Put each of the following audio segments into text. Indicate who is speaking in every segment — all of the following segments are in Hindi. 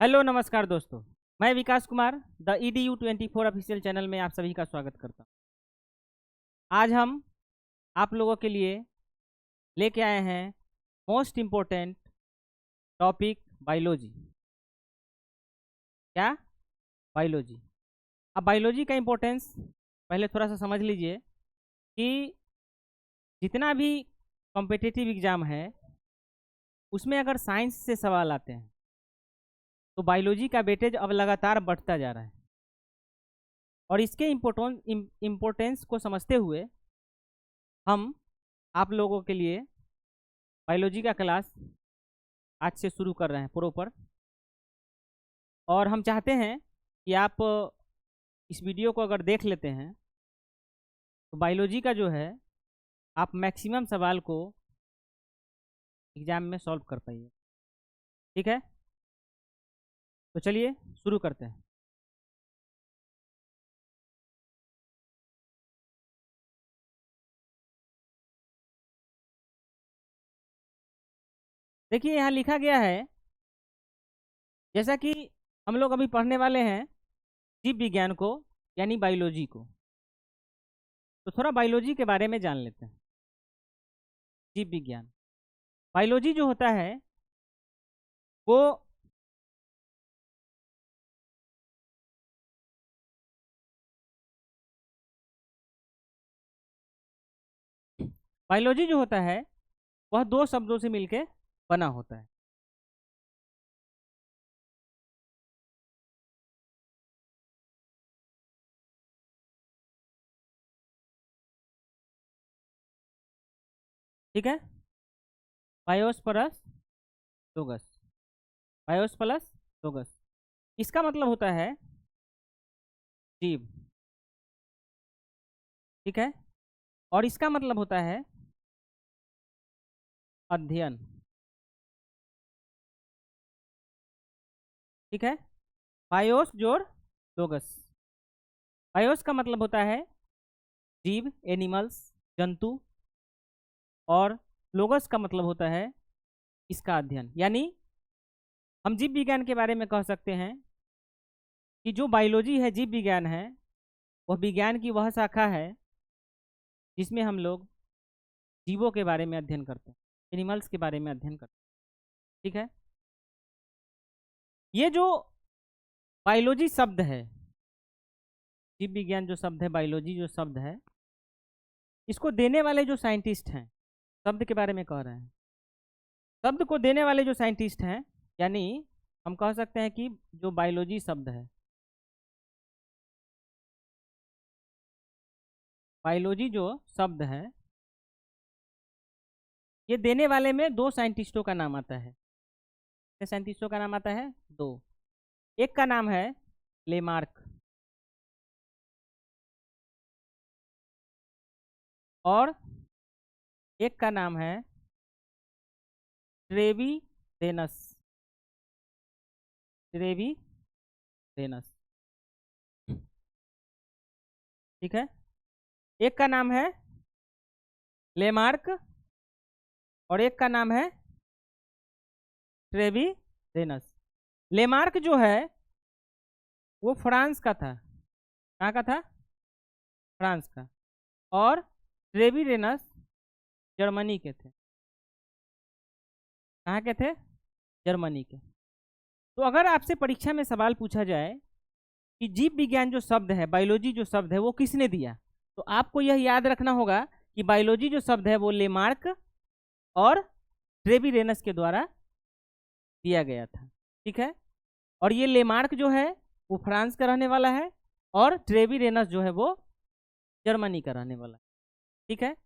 Speaker 1: हेलो नमस्कार दोस्तों। मैं Vikas Kumar the EDU24 official channel में आप सभी का स्वागत करता हूं। आज हम आप लोगों के लिए लेके आए हैं मोस्ट इम्पोर्टेंट टॉपिक बायोलॉजी। क्या? बायोलॉजी। अब बायोलॉजी का इम्पोर्टेंस पहले थोड़ा सा समझ लीजिए कि जितना भी कॉम्पिटिटिव एग्ज़ाम है उसमें अगर साइंस से सवाल आते हैं तो बायोलॉजी का वेटेज अब लगातार बढ़ता जा रहा है। और इसके इम्पोर्टेंस को समझते हुए हम आप लोगों के लिए बायोलॉजी का क्लास आज से शुरू कर रहे हैं प्रॉपर। और हम चाहते हैं कि आप इस वीडियो को अगर देख लेते हैं तो बायोलॉजी का जो है आप मैक्सिमम सवाल को एग्ज़ाम में सॉल्व कर पाइए। ठीक है, तो चलिए शुरू करते हैं। देखिए यहाँ लिखा गया है, जैसा कि हम लोग अभी पढ़ने वाले हैं जीव विज्ञान को यानी बायोलॉजी को, तो थोड़ा बायोलॉजी के बारे में जान लेते हैं। जीव विज्ञान बायोलॉजी जो होता है वो बायोलॉजी जो होता है वह दो शब्दों से मिलके बना होता है। ठीक है, बायोस प्लस लोगस। बायोस प्लस लोगस इसका मतलब होता है जीव। ठीक है, और इसका मतलब होता है अध्ययन। ठीक है, बायोस जोड़ लोगस। बायोस का मतलब होता है जीव, एनिमल्स, जंतु, और लोगस का मतलब होता है इसका अध्ययन। यानी हम जीव विज्ञान के बारे में कह सकते हैं कि जो बायोलॉजी है, जीव विज्ञान है, वह विज्ञान की वह शाखा है जिसमें हम लोग जीवों के बारे में अध्ययन करते हैं, एनिमल्स के बारे में अध्ययन करते हैं। ठीक है, ये जो बायोलॉजी शब्द है, जीव विज्ञान जो शब्द है, बायोलॉजी जो शब्द है, इसको देने वाले जो साइंटिस्ट हैं, शब्द के बारे में कह रहे हैं, शब्द को देने वाले जो साइंटिस्ट हैं, यानी हम कह सकते हैं कि जो बायोलॉजी शब्द है, बायोलॉजी जो शब्द है, ये देने वाले में दो साइंटिस्टों का नाम आता है। कितने साइंटिस्टों का नाम आता है? दो। एक का नाम है लेमार्क और एक का नाम है ट्रेविडेनस। ट्रेविडेनस। ठीक है, एक का नाम है लेमार्क और एक का नाम है ट्रेविडेनस। लेमार्क जो है वो फ्रांस का था। कहाँ का था? फ्रांस का। और ट्रेविडेनस जर्मनी के थे। कहाँ के थे? जर्मनी के। तो अगर आपसे परीक्षा में सवाल पूछा जाए कि जीव विज्ञान जो शब्द है, बायोलॉजी जो शब्द है, वो किसने दिया, तो आपको यह याद रखना होगा कि बायोलॉजी जो शब्द है वो लेमार्क और ट्रेविडेनस के द्वारा दिया गया था। ठीक है, और ये लेमार्क जो है वो फ्रांस का रहने वाला है और ट्रेविडेनस जो है वो जर्मनी का रहने वाला है। ठीक है,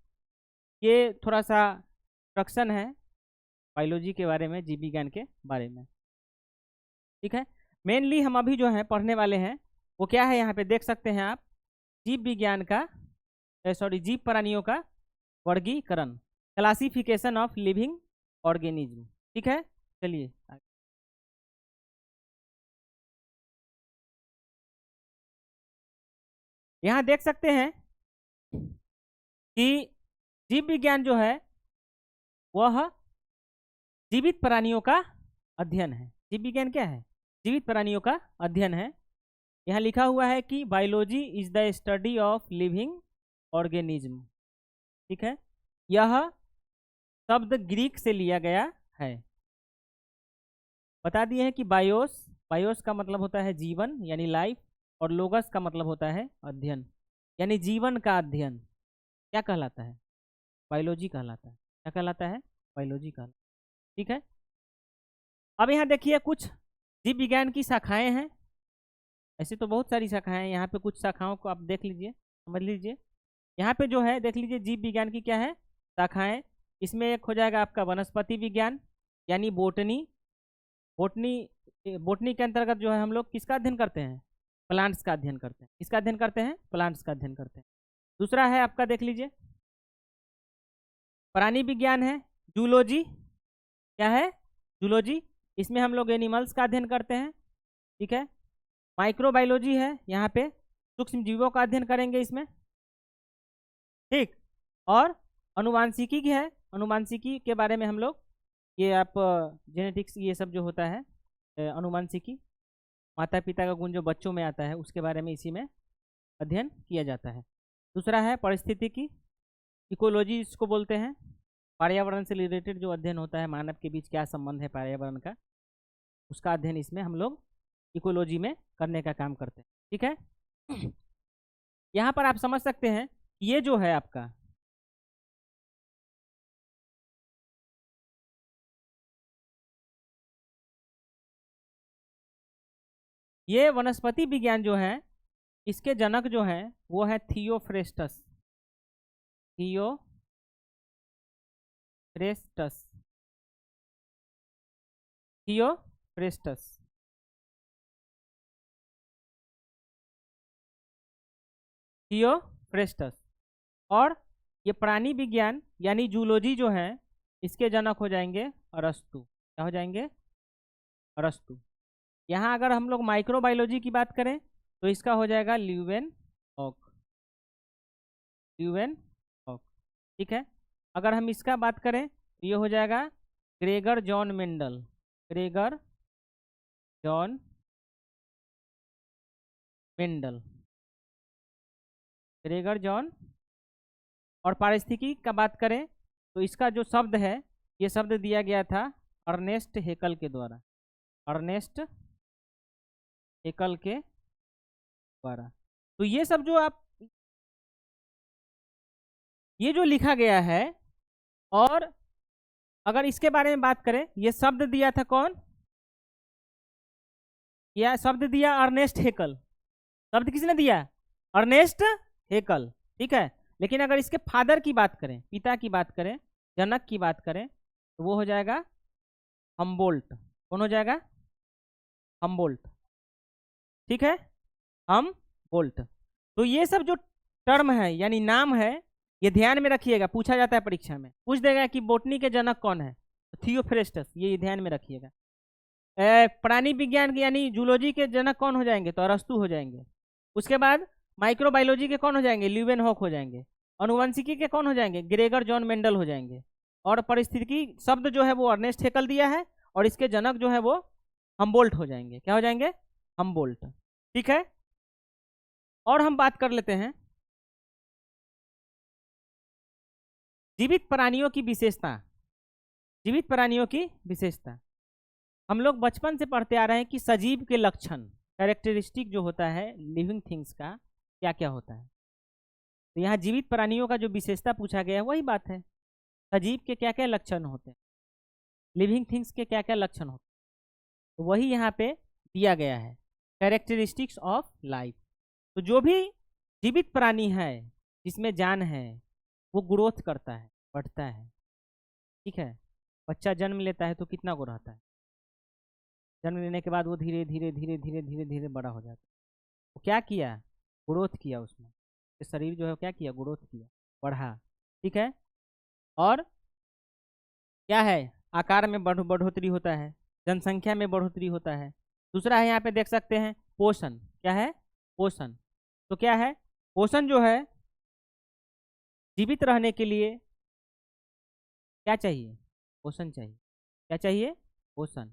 Speaker 1: ये थोड़ा सा इंट्रोडक्शन है बायोलॉजी के बारे में, जीव विज्ञान के बारे में। ठीक है, मेनली हम अभी जो है पढ़ने वाले हैं वो क्या है, यहाँ पे देख सकते हैं आप, जीव विज्ञान का सॉरी जीव प्राणियों का वर्गीकरण, क्लासिफिकेशन ऑफ लिविंग ऑर्गेनिज्म। ठीक है, चलिए यहाँ देख सकते हैं कि जीव विज्ञान जो है वह जीवित प्राणियों का अध्ययन है। जीव विज्ञान क्या है? जीवित प्राणियों का अध्ययन है। यहाँ लिखा हुआ है कि biology is the study of living organism. ठीक है, यह शब्द ग्रीक से लिया गया है। बता दिए हैं कि बायोस, बायोस का मतलब होता है जीवन यानी लाइफ, और लोगस का मतलब होता है अध्ययन यानी जीवन का अध्ययन। क्या कहलाता है? बायोलॉजी कहलाता है। क्या कहलाता है? बायोलॉजी कहलाता है। ठीक है, अब यहाँ देखिए कुछ जीव विज्ञान की शाखाएं हैं। ऐसे तो बहुत सारी शाखाएं हैं, यहाँ पे कुछ शाखाओं को आप देख लीजिए, समझ लीजिए। यहाँ पे जो है देख लीजिए जीव विज्ञान की क्या है शाखाएं। इसमें एक हो जाएगा आपका वनस्पति विज्ञान यानी बोटनी। बोटनी बोटनी के अंतर्गत जो है हम लोग किसका अध्ययन करते हैं? प्लांट्स का अध्ययन करते हैं। किसका अध्ययन करते हैं? प्लांट्स का अध्ययन करते हैं। दूसरा है आपका देख लीजिए प्राणी विज्ञान है, जूलॉजी। क्या है? जूलॉजी। इसमें हम लोग एनिमल्स का अध्ययन करते हैं। ठीक है, माइक्रोबायोलॉजी है, यहाँ पे सूक्ष्म जीवों का अध्ययन करेंगे इसमें। ठीक, और अनुवांशिकी की है, अनुवांशिकी के बारे में हम लोग ये आप जेनेटिक्स ये सब जो होता है अनुवांशिकी, माता पिता का गुण जो बच्चों में आता है उसके बारे में इसी में अध्ययन किया जाता है। दूसरा है पारिस्थितिकी, इकोलॉजी इसको बोलते हैं। पर्यावरण से रिलेटेड जो अध्ययन होता है, मानव के बीच क्या संबंध है पर्यावरण का, उसका अध्ययन इसमें हम लोग इकोलॉजी में करने का काम करते हैं। ठीक है, यहाँ पर आप समझ सकते हैं ये जो है आपका ये वनस्पति विज्ञान जो है इसके जनक जो हैं वो है थियोफ्रेस्टस। Theophrastus, Theophrastus. थियोफ्रेस्टस। और ये प्राणी विज्ञान यानी जूलॉजी जो है इसके जनक हो जाएंगे अरस्तु। क्या हो जाएंगे? अरस्तु। यहाँ अगर हम लोग माइक्रोबायोलॉजी की बात करें तो इसका हो जाएगा ल्यूवेन हॉक। Leeuwen hoc. ठीक है, अगर हम इसका बात करें तो ये हो जाएगा Gregor John Mendel. Gregor John Mendel. Gregor John. और पारिस्थितिकी का बात करें तो इसका जो शब्द है ये शब्द दिया गया था अर्नेस्ट हेकल के द्वारा। अर्नेस्ट हेकल के द्वारा। तो ये सब जो आप ये जो लिखा गया है, और अगर इसके बारे में बात करें ये शब्द दिया था कौन? यह शब्द दिया अर्नेस्ट हेकल। शब्द किसने दिया? Ernst Haeckel. ठीक है, लेकिन अगर इसके फादर की बात करें, पिता की बात करें, जनक की बात करें तो वो हो जाएगा हमबोल्ट। कौन हो जाएगा? हमबोल्ट। ठीक है, हमबोल्ट। तो ये सब जो टर्म है यानी नाम है ये ध्यान में रखिएगा, पूछा जाता है परीक्षा में, पूछ देगा कि बोटनी के जनक कौन है, तो थियोफ्रेस्टस, ये ध्यान में रखिएगा। प्राणी विज्ञान यानी जूलॉजी के जनक कौन हो जाएंगे? तो अरस्तु हो जाएंगे। उसके बाद माइक्रोबायोलॉजी के कौन हो जाएंगे? ल्यूवेन हॉक हो जाएंगे। अनुवंशिकी के कौन हो जाएंगे? ग्रेगर जॉन मेंडल हो जाएंगे। और पारिस्थितिकी शब्द जो है वो अर्नेस्ट हेकल दिया है, और इसके जनक जो है वो हमबोल्ट हो जाएंगे। क्या हो जाएंगे? हमबोल्ट। ठीक है, और हम बात कर लेते हैं जीवित प्राणियों की विशेषता। जीवित प्राणियों की विशेषता हम लोग बचपन से पढ़ते आ रहे हैं कि सजीव के लक्षण, कैरेक्टरिस्टिक जो होता है लिविंग थिंग्स का क्या क्या होता है। तो यहाँ जीवित प्राणियों का जो विशेषता पूछा गया है वही बात है, सजीव के क्या क्या लक्षण होते हैं, लिविंग थिंग्स के क्या क्या लक्षण होते हैं, तो वही यहाँ पे दिया गया है, कैरेक्टरिस्टिक्स ऑफ लाइफ। तो जो भी जीवित प्राणी है जिसमें जान है वो ग्रोथ करता है, बढ़ता है। ठीक है, बच्चा जन्म लेता है तो कितना को रहता है? जन्म लेने के बाद वो धीरे धीरे धीरे धीरे धीरे धीरे बड़ा हो जाता है। वो क्या किया? ग्रोथ किया, उसमें शरीर जो है क्या किया? ग्रोथ किया, बढ़ा। ठीक है, और क्या है? आकार में बढ़ोतरी होता है, जनसंख्या में बढ़ोतरी होता है। दूसरा है यहाँ पे देख सकते हैं पोषण। क्या है? पोषण। तो क्या है? पोषण जो है जीवित रहने के लिए क्या चाहिए? पोषण चाहिए। क्या चाहिए? पोषण।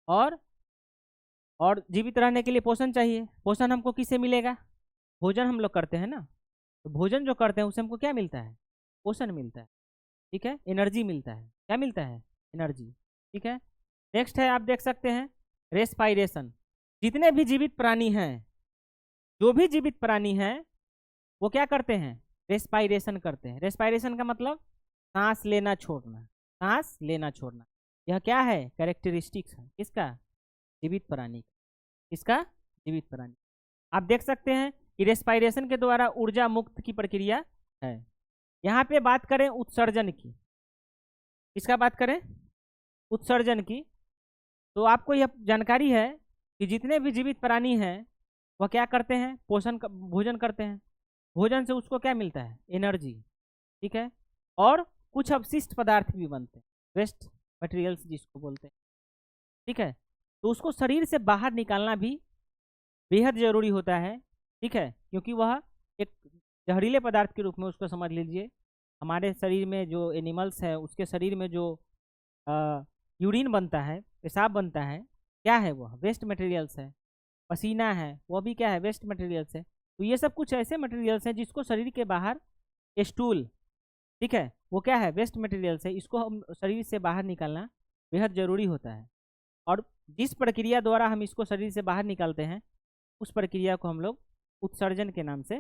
Speaker 1: और और जीवित रहने के लिए पोषण चाहिए। पोषण हमको किससे मिलेगा? भोजन हम लोग करते हैं ना, तो भोजन जो करते हैं उससे हमको क्या मिलता है? पोषण मिलता है। ठीक है, एनर्जी मिलता है। क्या मिलता है? एनर्जी। ठीक है, नेक्स्ट है, आप देख सकते हैं रेस्पायरेशन। जितने भी जीवित प्राणी हैं, जो भी जीवित प्राणी हैं, वो क्या करते हैं? रेस्पायरेशन करते हैं। रेस्पायरेशन का मतलब सांस लेना छोड़ना, सांस लेना छोड़ना। यह क्या है? कैरेक्टरिस्टिक्स है किसका? जीवित प्राणी। किसका? जीवित प्राणी। आप देख सकते हैं कि रेस्पायरेशन के द्वारा ऊर्जा मुक्त की प्रक्रिया है। यहाँ पे बात करें उत्सर्जन की, किसका बात करें? उत्सर्जन की। तो आपको यह जानकारी है कि जितने भी जीवित प्राणी हैं वह क्या करते हैं? भोजन करते हैं। भोजन से उसको क्या मिलता है? एनर्जी। ठीक है, और कुछ अवशिष्ट पदार्थ भी बनते हैं, वेस्ट मटेरियल्स जिसको बोलते हैं। ठीक है, तो उसको शरीर से बाहर निकालना भी बेहद जरूरी होता है। ठीक है, क्योंकि वह एक जहरीले पदार्थ के रूप में उसको समझ लीजिए। हमारे शरीर में जो एनिमल्स है उसके शरीर में जो यूरिन बनता है, पेशाब बनता है, क्या है? वह वेस्ट मटेरियल्स है। पसीना है, वह भी क्या है? वेस्ट मटेरियल्स है। तो ये सब कुछ ऐसे मटेरियल्स हैं जिसको शरीर के बाहर, स्टूल, ठीक है, वो क्या है? वेस्ट मटेरियल्स है। इसको हम शरीर से बाहर निकालना बेहद ज़रूरी होता है। और जिस प्रक्रिया द्वारा हम इसको शरीर से बाहर निकालते हैं उस प्रक्रिया को हम लोग उत्सर्जन के नाम से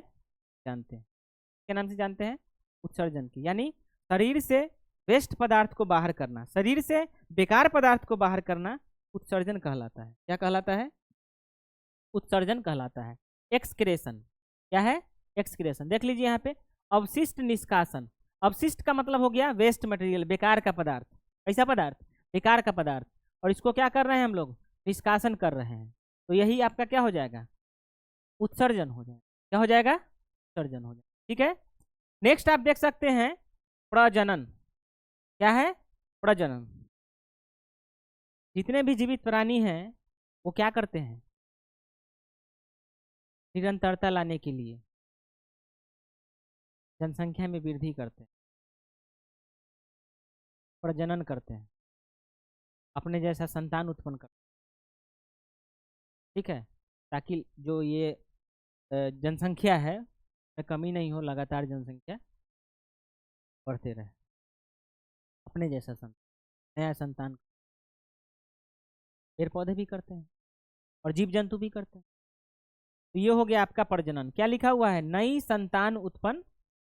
Speaker 1: जानते हैं। क्या नाम से जानते हैं? उत्सर्जन की। यानी शरीर से वेस्ट पदार्थ को बाहर करना, शरीर से बेकार पदार्थ को बाहर करना उत्सर्जन कहलाता है। क्या कहलाता है? उत्सर्जन कहलाता है। एक्सक्रेशन क्या है? एक्सक्रेशन। देख लीजिए यहाँ पे, अवशिष्ट निष्कासन। अवशिष्ट का मतलब हो गया वेस्ट मटेरियल, बेकार का पदार्थ। ऐसा पदार्थ, बेकार का पदार्थ, और इसको क्या कर रहे हैं हम लोग? निष्कासन कर रहे हैं। तो यही आपका क्या हो जाएगा? उत्सर्जन हो जाएगा। क्या हो जाएगा? उत्सर्जन हो जाएगा। ठीक है, नेक्स्ट आप देख सकते हैं प्रजनन। क्या है? प्रजनन। जितने भी जीवित प्राणी हैं वो क्या करते हैं? निरंतरता लाने के लिए जनसंख्या में वृद्धि करते हैं, प्रजनन करते हैं, अपने जैसा संतान उत्पन्न करते हैं। ठीक है, ताकि जो ये जनसंख्या है में कमी नहीं हो, लगातार जनसंख्या बढ़ते रहे, अपने जैसा संतान, नया संतान। पेड़ पौधे भी करते हैं और जीव जंतु भी करते हैं। तो ये हो गया आपका प्रजनन। क्या लिखा हुआ है? नई संतान उत्पन्न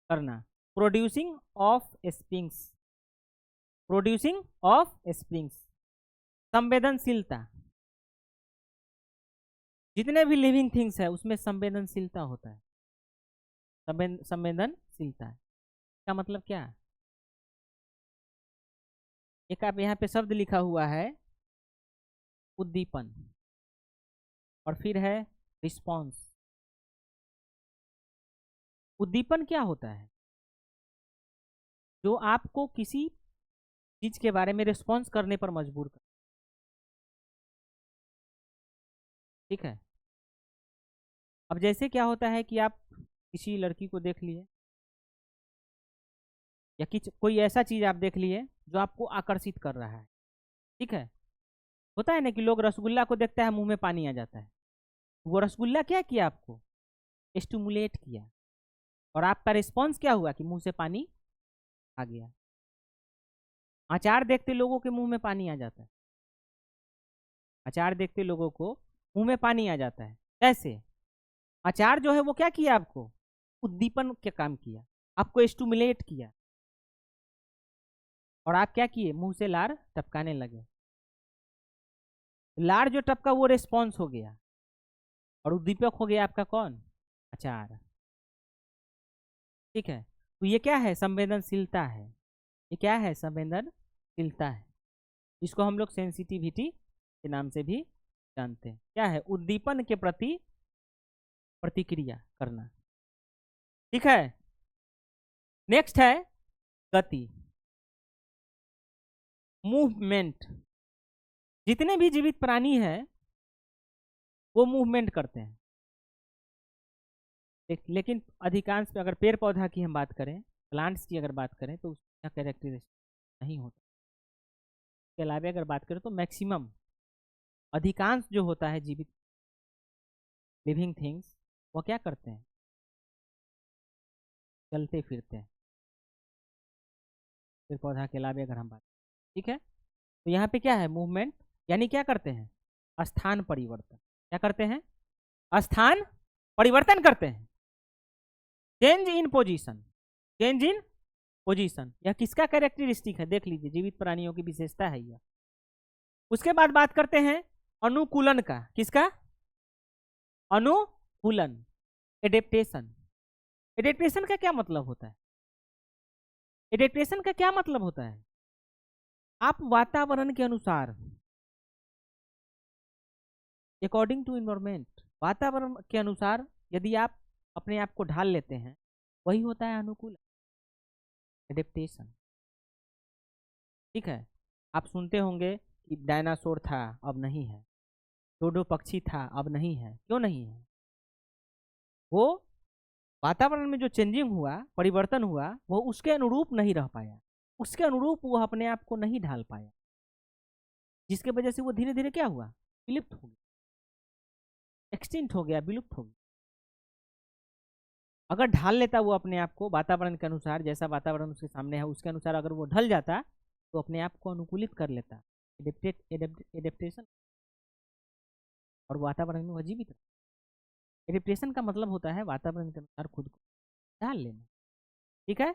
Speaker 1: करना, producing of springs, producing of springs. संवेदनशीलता, जितने भी लिविंग थिंग्स है उसमें संवेदनशीलता होता है। संवेदनशीलता का मतलब क्या है? एक आप यहाँ पे शब्द लिखा हुआ है उद्दीपन, और फिर है रिस्पॉन्स। उद्दीपन क्या होता है? जो आपको किसी चीज के बारे में रिस्पॉन्स करने पर मजबूर कर। ठीक है, अब जैसे क्या होता है कि आप किसी लड़की को देख लिए, या कोई ऐसा चीज आप देख लिए जो आपको आकर्षित कर रहा है। ठीक है, होता है ना कि लोग रसगुल्ला को देखता है मुंह में पानी आ जाता है। वो रसगुल्ला क्या किया? आपको स्टिमुलेट किया, और आपका रिस्पॉन्स क्या हुआ? कि मुंह से पानी आ गया। अचार देखते लोगों के मुंह में पानी आ जाता है। अचार देखते लोगों को मुंह में पानी आ जाता है। कैसे? अचार जो है वो क्या किया? आपको उद्दीपन के काम किया, आपको स्टिमुलेट किया, और आप क्या किए? मुंह से लार टपकाने लगे। लार जो टपका वो रिस्पॉन्स हो गया, और उद्दीपक हो गया आपका कौन? अचार। ठीक है, तो ये क्या है? संवेदनशीलता है। ये क्या है? संवेदनशीलता है। इसको हम लोग सेंसिटिविटी के नाम से भी जानते हैं। क्या है? उद्दीपन के प्रति प्रतिक्रिया करना। ठीक है, नेक्स्ट है गति, मूवमेंट। जितने भी जीवित प्राणी हैं वो मूवमेंट करते हैं। लेकिन अधिकांश पे अगर पेड़ पौधा की हम बात करें, प्लांट्स की अगर बात करें, तो उसका कैरेक्टरिस्टिक नहीं होता। इसके अलावा अगर बात करें तो मैक्सिमम अधिकांश जो होता है जीवित लिविंग थिंग्स वो क्या करते हैं, चलते फिरते हैं, पेड़ पौधा के अलावा अगर हम बात, ठीक है। तो यहाँ पे क्या है, मूवमेंट, यानी क्या करते हैं, स्थान परिवर्तन। क्या करते हैं, स्थान परिवर्तन करते हैं, change in position, change in position. यह किसका कैरेक्टरिस्टिक है, देख लीजिए, जीवित प्राणियों की विशेषता है यह। उसके बाद बात करते हैं अनुकूलन का, किसका, अनुकूलन, एडेप्टेशन। एडेप्टेशन का क्या मतलब होता है, एडेप्टेशन का क्या मतलब होता है, आप वातावरण के अनुसार, अकॉर्डिंग टू इन्वायरमेंट, वातावरण के अनुसार यदि आप अपने आप को ढाल लेते हैं, वही होता है अनुकूलन, एडेप्टेशन। ठीक है, आप सुनते होंगे कि डायनासोर था अब नहीं है, डोडो पक्षी था अब नहीं है, क्यों नहीं है, वो वातावरण में जो चेंजिंग हुआ, परिवर्तन हुआ, वो उसके अनुरूप नहीं रह पाया, उसके अनुरूप वो अपने आप को नहीं ढाल पाया, जिसके वजह से वो धीरे धीरे क्या हुआ, विलुप्त हो गया, एक्सटिंक्ट हो गया, विलुप्त हो गया। अगर ढाल लेता वो अपने आप को वातावरण के अनुसार, जैसा वातावरण उसके सामने है उसके अनुसार अगर वो ढल जाता, तो अपने आप को अनुकूलित कर लेता, एडेप्टेशन, और वातावरण में वह जीवित रहता। एडेप्टेशन का मतलब होता है वातावरण के अनुसार खुद को ढाल लेना। ठीक है,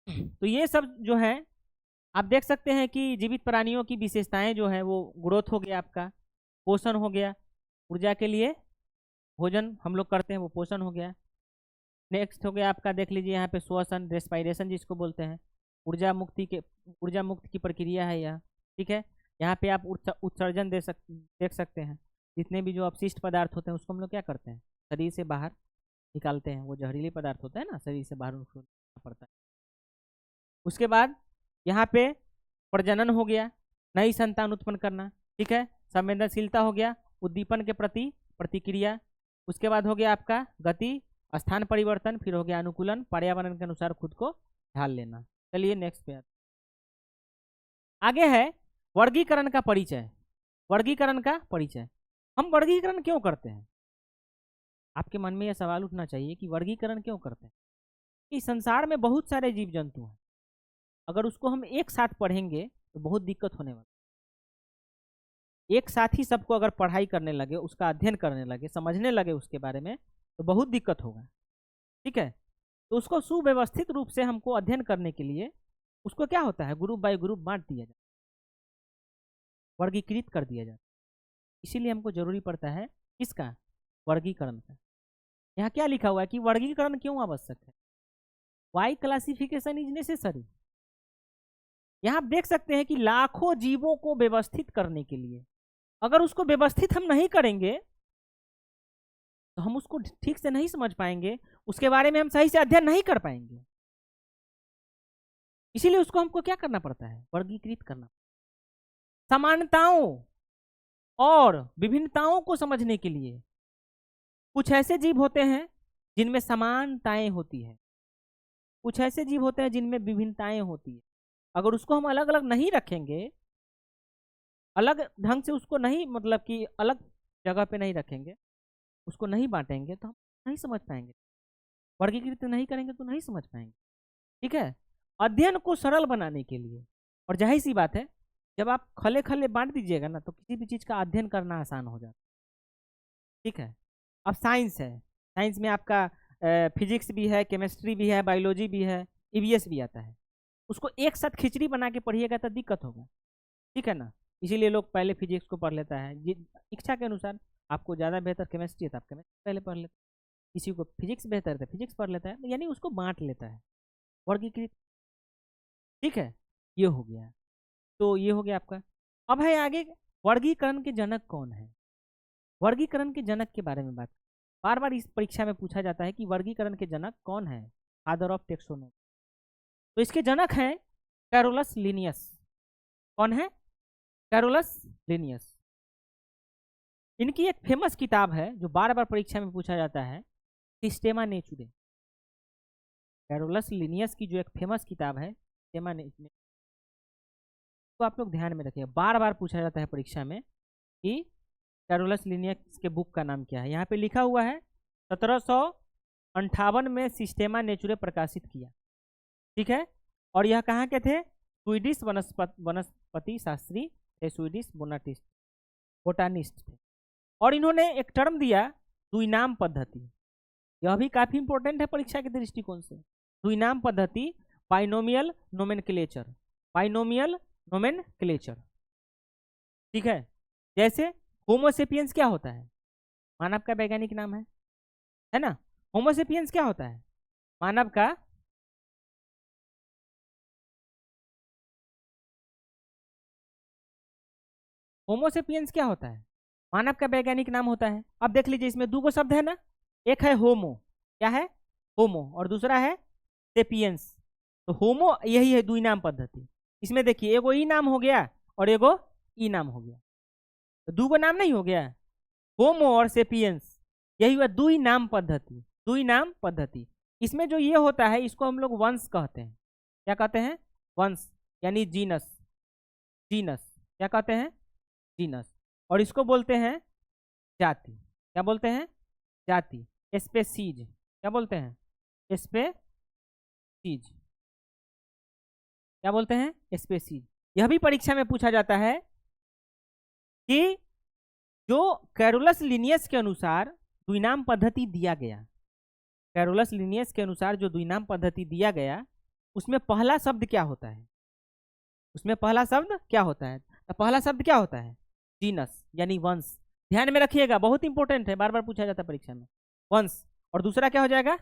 Speaker 1: तो ये सब जो है आप देख सकते हैं कि जीवित प्राणियों की विशेषताएं जो है वो ग्रोथ हो गया, आपका पोषण हो गया, ऊर्जा के लिए भोजन हम लोग करते हैं वो पोषण हो गया। नेक्स्ट हो गया आपका, देख लीजिए यहाँ पे श्वसन, रेस्पायरेशन जिसको बोलते हैं, ऊर्जा मुक्त की प्रक्रिया है यह। ठीक है, यहाँ पे आप उत्सर्जन देख सकते हैं, जितने भी जो अपशिष्ट पदार्थ होते हैं उसको हम लोग क्या करते हैं, शरीर से बाहर निकालते हैं, वो जहरीले पदार्थ होता है ना, शरीर से बाहर उसको पड़ता है। उसके बाद यहाँ पे प्रजनन हो गया, नई संतान उत्पन्न करना। ठीक है, संवेदनशीलता हो गया, उद्दीपन के प्रति प्रतिक्रिया। उसके बाद हो गया आपका गति, स्थान परिवर्तन, फिर हो गया अनुकूलन, पर्यावरण के अनुसार खुद को ढाल लेना। चलिए नेक्स्ट पे आगे है वर्गीकरण का परिचय। वर्गीकरण का परिचय, हम वर्गीकरण क्यों करते हैं, आपके मन में यह सवाल उठना चाहिए कि वर्गीकरण क्यों करते हैं। कि संसार में बहुत सारे जीव जंतु हैं, अगर उसको हम एक साथ पढ़ेंगे तो बहुत दिक्कत होने वाली, एक साथ ही सबको अगर पढ़ाई करने लगे, उसका अध्ययन करने लगे, समझने लगे उसके बारे में, तो बहुत दिक्कत होगा। ठीक है, तो उसको सुव्यवस्थित रूप से हमको अध्ययन करने के लिए उसको क्या होता है, ग्रुप बाय ग्रुप बांट दिया जाता, वर्गीकृत कर दिया जाता। इसीलिए हमको जरूरी पड़ता है किसका, वर्गीकरण का। यहाँ क्या लिखा हुआ है कि वर्गीकरण क्यों आवश्यक है, वाई क्लासिफिकेशन इज नेसेसरी। यहाँ आप देख सकते हैं कि लाखों जीवों को व्यवस्थित करने के लिए, अगर उसको व्यवस्थित हम नहीं करेंगे तो हम उसको ठीक से नहीं समझ पाएंगे, उसके बारे में हम सही से अध्ययन नहीं कर पाएंगे। इसीलिए उसको हमको क्या करना पड़ता है, वर्गीकृत करना। समानताओं और विभिन्नताओं को समझने के लिए कुछ ऐसे जीव होते हैं जिनमें समानताएं होती है, कुछ ऐसे जीव होते हैं जिनमें विभिन्नताएं होती है। अगर उसको हम अलग अलग नहीं रखेंगे, अलग ढंग से उसको नहीं, मतलब कि अलग जगह पे नहीं रखेंगे, उसको नहीं बांटेंगे, तो हम नहीं समझ पाएंगे, वर्गीकृत नहीं करेंगे तो नहीं समझ पाएंगे। ठीक है, अध्ययन को सरल बनाने के लिए, और जाहिर सी बात है जब आप खले खले बांट दीजिएगा ना, तो किसी भी चीज का अध्ययन करना आसान हो जाता। ठीक है, अब साइंस है, साइंस में आपका फिजिक्स भी है, केमिस्ट्री भी है, बायोलॉजी भी है, ईवीएस भी आता है। उसको एक साथ खिचड़ी बना के पढ़िएगा तो दिक्कत होगा। ठीक है ना, इसीलिए लोग पहले फिजिक्स को पढ़ लेता है, इच्छा के अनुसार। आपको ज़्यादा बेहतर केमिस्ट्री है तो आप केमिस्ट्री पहले पढ़ लेते, किसी को फिजिक्स बेहतर है तो फिजिक्स पढ़ लेता है, यानी उसको बांट लेता है, वर्गीकृत। ठीक है, ये हो गया, तो ये हो गया आपका। अब है आगे, वर्गीकरण के जनक कौन है। वर्गीकरण के जनक के बारे में बात, बार बार इस परीक्षा में पूछा जाता है कि वर्गीकरण के जनक कौन है, फादर ऑफ टेक्सोनोमी। तो इसके जनक हैं कैरोलस लिनियस। कौन है, कैरोलस लिनियस। इनकी एक फेमस किताब है जो बार बार परीक्षा में पूछा जाता है, सिस्टेमा नेचुरे। कैरोलस लिनियस की जो एक फेमस किताब है सिस्टेमा नेचुरे, तो आप लोग ध्यान में रखिए, बार बार पूछा जाता है परीक्षा में कि कैरोलस लिनियस के बुक का नाम क्या है। यहाँ पे लिखा हुआ है 1758 में सिस्टेमा नेचुरे प्रकाशित किया, ठीक है। और यह कहाँ के थे? स्वीडिश वनस्पति शास्त्री थे, स्वीडिश बोटानिस्ट थे। और इन्होंने एक टर्म दिया द्विनाम पद्धति, यह भी काफी इंपॉर्टेंट है परीक्षा के दृष्टिकोण से। द्विनाम पद्धति, बाइनोमियल नोमेनक्लेचर, बाइनोमियल नोमेनक्लेचर, ठीक है। जैसे होमोसेपियंस क्या होता है? मानव का वैज्ञानिक नाम है ना। होमोसेपियंस क्या होता है? मानव का होमोसेपियंस क्या होता है? मानव का वैज्ञानिक नाम होता है। अब देख लीजिए, इसमें दो शब्द है ना, एक है होमो, क्या है? होमो, और दूसरा है सेपियंस। तो होमो यही है द्विनाम पद्धति। इसमें देखिए, एगो ई नाम हो गया और एगो ई नाम हो गया, तो दो नाम नहीं हो गया, होमो और सेपियंस, यही हुआ द्विनाम पद्धति। द्विनाम पद्धति, इसमें जो ये होता है इसको हम लोग वंश कहते हैं। क्या कहते हैं? वंश, यानी जीनस। जीनस क्या कहते हैं? जीनस। और इसको बोलते हैं जाति। क्या बोलते हैं? जाति। स्पेसीज क्या बोलते हैं? स्पेसीज क्या बोलते हैं? स्पेसीज। यह भी परीक्षा में पूछा जाता है कि जो कैरोलस लिनियस के अनुसार द्विनाम पद्धति दिया गया, कैरोलस लिनियस के अनुसार जो द्विनाम पद्धति दिया गया, उसमें पहला शब्द क्या होता है? उसमें पहला शब्द क्या होता है? तो पहला शब्द क्या होता है? जीनस, यानी वंश। ध्यान में रखिएगा, बहुत इंपॉर्टेंट है, बार बार पूछा जाता है परीक्षा में। वंश, और दूसरा क्या हो जाएगा?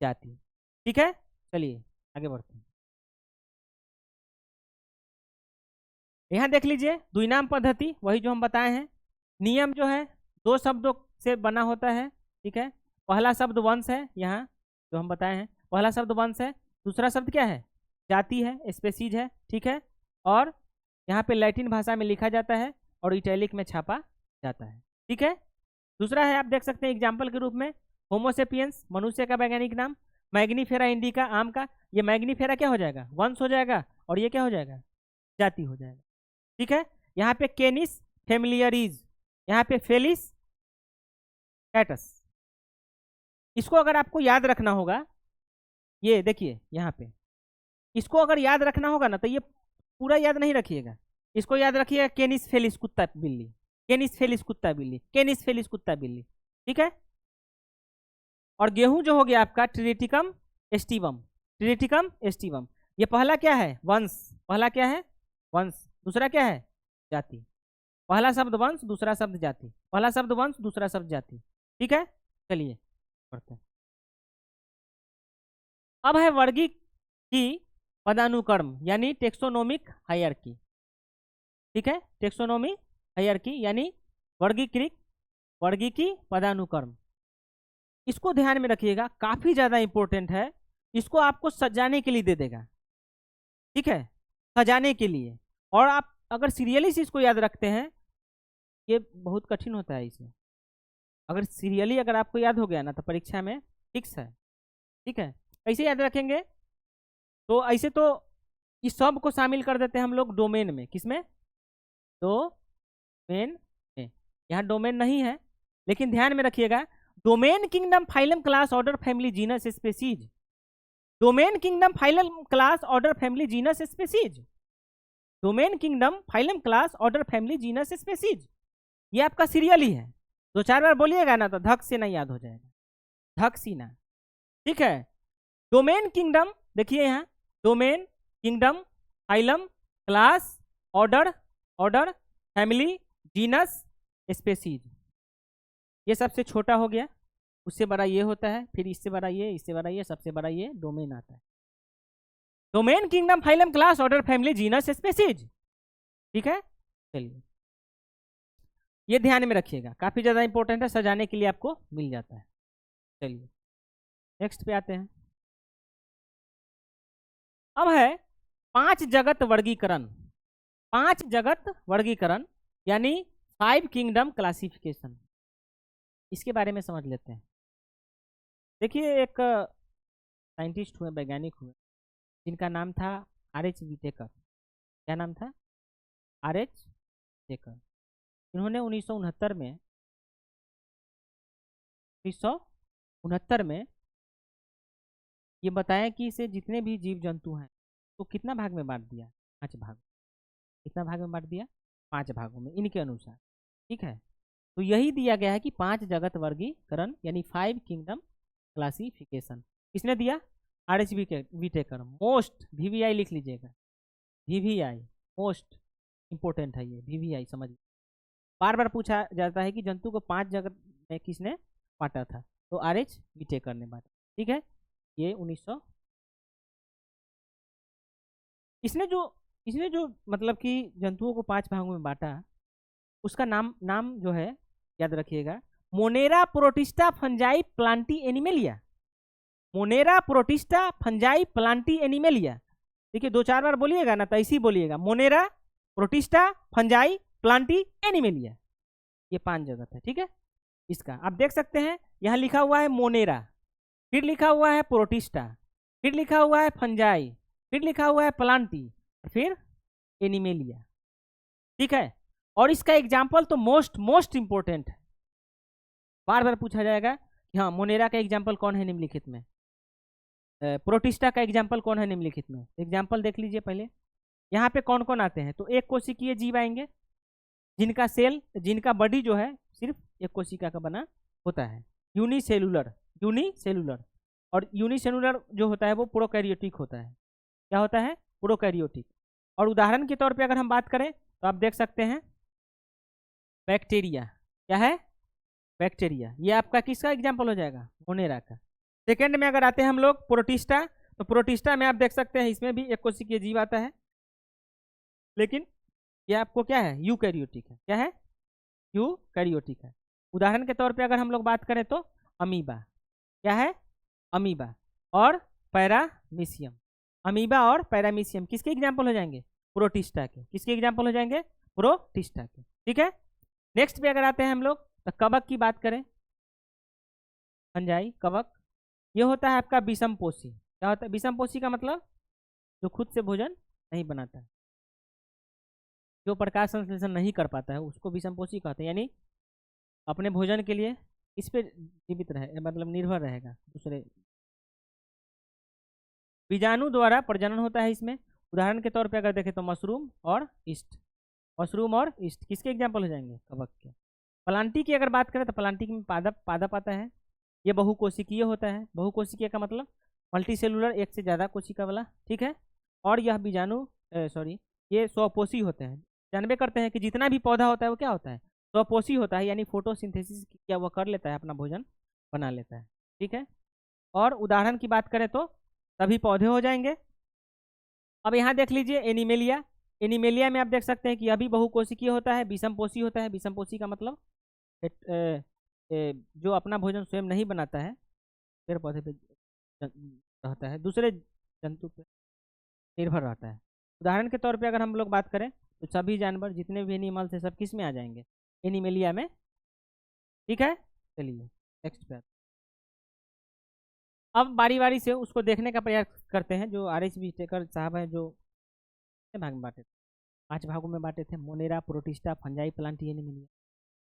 Speaker 1: जाति, ठीक है। चलिए आगे बढ़ते हैं। यहाँ देख लीजिए, द्विनाम पद्धति वही जो हम बताए हैं। नियम जो है दो शब्दों से बना होता है, ठीक है। पहला शब्द वंश है, यहाँ जो हम बताए हैं, पहला शब्द वंश है। दूसरा शब्द क्या है? जाति है, स्पेसीज है, ठीक है। और यहाँ पे लैटिन भाषा में लिखा जाता है और इटैलिक में छापा जाता है, ठीक है। दूसरा है, आप देख सकते हैं एग्जाम्पल के रूप में, होमोसेपियंस मनुष्य का वैज्ञानिक नाम, मैग्नीफेरा इंडिका आम का, ये मैग्नीफेरा क्या हो जाएगा? वंश हो जाएगा, और ये क्या हो जाएगा? जाति हो जाएगा, ठीक है। यहाँ पे केनिस फेमिलियरीज, यहाँ पे फेलिस कैटस। इसको अगर आपको याद रखना होगा, ये देखिए यहाँ पे, इसको अगर याद रखना होगा ना, तो ये पूरा याद नहीं रखिएगा, इसको याद रखिएगा केनिस फेलिस कुत्ता बिल्ली, केनिस फेलिस कुत्ता बिल्ली, केनिस फेलिस कुत्ता बिल्ली, ठीक है। और गेहूं जो हो गया आपका ट्रिटिकम एस्टिवम, ट्रिटिकम एस्टिवम, ये पहला क्या है? वंश। पहला क्या है? वंश। दूसरा क्या है? जाति। पहला शब्द वंश, दूसरा शब्द जाति, पहला शब्द वंश, दूसरा शब्द जाति, ठीक है। चलिए पढ़ते हैं। अब है वर्गी की पदानुक्रम, यानी टेक्सोनोमिक हायरार्की, ठीक है। टेक्सोनोमी हायरार्की यानी वर्गीकी पदानुक्रम। इसको ध्यान में रखिएगा, काफी ज्यादा इंपॉर्टेंट है। इसको आपको सजाने के लिए दे देगा, ठीक है, सजाने के लिए। और आप अगर सीरियली से इसको याद रखते हैं, ये बहुत कठिन होता है इसे। अगर सीरियली अगर आपको याद हो गया ना, तो परीक्षा में फिक्स है, ठीक है। कैसे याद रखेंगे? तो ऐसे तो इस सब को शामिल कर देते हैं हम लोग डोमेन में। किसमें? डोमेन में। यहाँ डोमेन नहीं है, लेकिन ध्यान में रखिएगा, domain kingdom phylum class order family genus species. Domain kingdom phylum class order family genus species. Domain kingdom phylum class order family genus species, ये आपका सीरियल ही है। दो चार बार बोलिएगा ना, तो धक से नहीं याद हो जाएगा, धक सी ना, ठीक है। डोमेन किंगडम देखिए यहाँ, domain kingdom phylum class order, order family genus species, ये सबसे छोटा हो गया, उससे बड़ा ये होता है, फिर इससे बड़ा ये, इससे बड़ा ये, सबसे बड़ा ये डोमेन आता है। Domain kingdom phylum class order family genus species, ठीक है। चलिए ये ध्यान में रखिएगा, काफी ज्यादा इंपॉर्टेंट है, सजाने के लिए आपको मिल जाता है। चलिए नेक्स्ट पे आते हैं। अब है 5 जगत वर्गीकरण। 5 जगत वर्गीकरण यानी 5 किंगडम क्लासिफिकेशन, इसके बारे में समझ लेते हैं। देखिए, एक साइंटिस्ट हुए, वैज्ञानिक हुए, जिनका नाम था R.H. विटेकर। क्या नाम था? RH जेकर। इन्होंने 1969 में ये बताया कि इसे जितने भी जीव जंतु हैं तो कितना भाग में बांट दिया, 5 भाग। कितना भाग में बांट दिया, 5 भागों में इनके अनुसार। ठीक है, तो यही दिया गया है कि 5 जगत वर्गीकरण यानी 5 किंगडम क्लासिफिकेशन किसने दिया, RH विटेकर। मोस्ट VVI लिख लीजिएगा, VVI मोस्ट इंपोर्टेंट है ये VVI, समझिए। बार बार पूछा जाता है कि जंतु को 5 जगत में किसने बांटा था, तो RH विटेकर ने बांटा। ठीक है, ये 1900 इसने जो मतलब कि जंतुओं को 5 भागों में बांटा, उसका नाम जो है याद रखिएगा, Monera protista fungi Plantae animalia. Monera protista fungi Plantae animalia. देखिए 2-4 बार बोलिएगा ना तो ऐसे ही बोलिएगा, Monera protista fungi Plantae animalia. ये 5 जगत है। ठीक है, इसका आप देख सकते हैं, यहाँ लिखा हुआ है मोनेरा, फिर लिखा हुआ है प्रोटिस्टा, फिर लिखा हुआ है फंजाई, फिर लिखा हुआ है प्लांटी, फिर एनिमेलिया। ठीक है, और इसका एग्जाम्पल तो मोस्ट इंपोर्टेंट है, बार बार पूछा जाएगा कि हाँ मोनेरा का एग्जाम्पल कौन है निम्नलिखित में, प्रोटिस्टा का एग्जाम्पल कौन है निम्नलिखित में। एग्जाम्पल देख लीजिए पहले, यहाँ पे कौन कौन आते हैं, तो एक कोशिकीय जीव आएंगे जिनका बॉडी जो है सिर्फ एक कोशिका का बना होता है, यूनिसेलुलर। और यूनिसेलुलर जो होता है वो प्रोकैरियोटिक होता है। क्या होता है, प्रोकैरियोटिक। और उदाहरण के तौर पे अगर हम बात करें तो आप देख सकते हैं बैक्टीरिया। क्या है, बैक्टीरिया। ये आपका किसका एग्जाम्पल हो जाएगा, मोनेरा का। सेकेंड में अगर आते हैं हम लोग प्रोटिस्टा, तो प्रोटिस्टा में आप देख सकते हैं इसमें भी एक कोशिकीय जीव आता है, लेकिन ये आपको क्या है, यूकैरियोटिक है। क्या है, यूकैरियोटिक है। उदाहरण के तौर पे अगर हम लोग बात करें तो अमीबा। क्या है, अमीबा और पैरामीशियम। अमीबा और पैरामीशियम किसके एग्जाम्पल हो जाएंगे, प्रोटिस्टा के। किसके एग्जाम्पल हो जाएंगे, प्रोटिस्टा के। ठीक है, नेक्स्ट पे अगर आते हैं हम लोग तो कवक की बात करें, फंजाई कवक। ये होता है आपका विषमपोषी। क्या होता है, विषमपोषी का मतलब जो खुद से भोजन नहीं बनाता है, जो प्रकाश संश्लेषण नहीं कर पाता है, उसको विषमपोषी कहते हैं। यानी अपने भोजन के लिए इस पे जीवित रहे, मतलब निर्भर रहेगा दूसरे। बीजाणु द्वारा प्रजनन होता है इसमें। उदाहरण के तौर पे अगर देखें तो मशरूम और ईस्ट। मशरूम और ईस्ट किसके एग्जाम्पल हो जाएंगे, कवक के। प्लांटी की अगर बात करें तो प्लांटी में पादप आता है। ये बहुकोशिकीय होता है। बहुकोशिकीय का मतलब मल्टीसेलुलर, एक से ज़्यादा कोशिका वाला। ठीक है, और यह बीजाणु ये स्वपोषी होते हैं। जानबे करते हैं कि जितना भी पौधा होता है वो क्या होता है, स्वपोषी होता है, यानी फोटोसिंथेसिस क्या वो कर लेता है, अपना भोजन बना लेता है। ठीक है, और उदाहरण की बात करें तो सभी पौधे हो जाएंगे। अब यहाँ देख लीजिए एनिमेलिया। एनिमेलिया में आप देख सकते हैं कि यह भी बहुकोशिकीय होता है, विषमपोषी होता है। विषमपोषी का मतलब जो अपना भोजन स्वयं नहीं बनाता है, पेड़ पौधे पे रहता है, दूसरे जंतु पे निर्भर रहता है। उदाहरण के तौर पे अगर हम लोग बात करें तो सभी जानवर जितने भी एनिमल्स हैं सब किस में आ जाएंगे, एनिमेलिया में। ठीक है, चलिए नेक्स्ट पे। अब बारी बारी से उसको देखने का प्रयास करते हैं। जो RH विटेकर साहब हैं, जो कितने भाग में बांटे थे, 5 भागों में बांटे थे, Monera protista fungi Plantae animalia.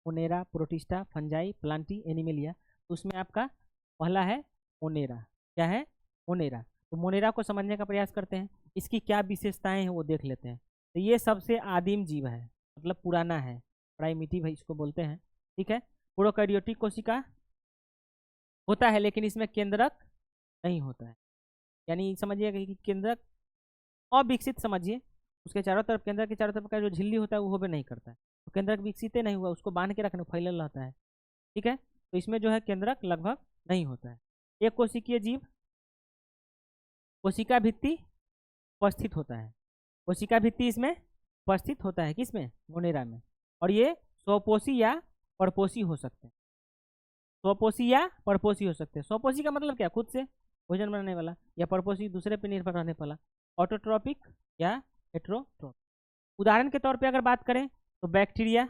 Speaker 1: Monera protista fungi Plantae animalia. तो उसमें आपका पहला है मोनेरा। क्या है, मोनेरा। तो मोनेरा को समझने का प्रयास करते हैं, इसकी क्या विशेषताएं हैं वो देख लेते हैं। तो ये सबसे आदिम जीव है, मतलब पुराना है, प्राइमिटिव है इसको बोलते हैं। ठीक है, प्रोकैरियोटिक कोशिका होता है लेकिन इसमें केंद्रक नहीं होता है। यानी समझिएगा कि केंद्रक अविकसित समझिए, उसके चारों तरफ, केंद्र के चारों तरफ का जो झिल्ली होता है वो होबे नहीं करता है, तो केंद्रक विकसित नहीं हुआ, उसको बांध के रखने फैलल रहता है। ठीक है, तो इसमें जो है केंद्रक लगभग नहीं होता है। एक कोशिकीय जीव, कोशिका भित्ति उपस्थित होता है। कोशिका भित्ति इसमें उपस्थित होता है, किसमें, मोनेरा में। और ये स्वपोषी या परपोषी हो सकते हैं। स्वपोषी या परपोषी हो सकते हैं। स्वपोषी का मतलब क्या, खुद से भोजन बनाने वाला, या परपोषी दूसरे पे निर्भर रहने वाला, ऑटोट्रॉपिक या हेट्रोट्रॉपिक। उदाहरण के तौर पे अगर बात करें तो बैक्टीरिया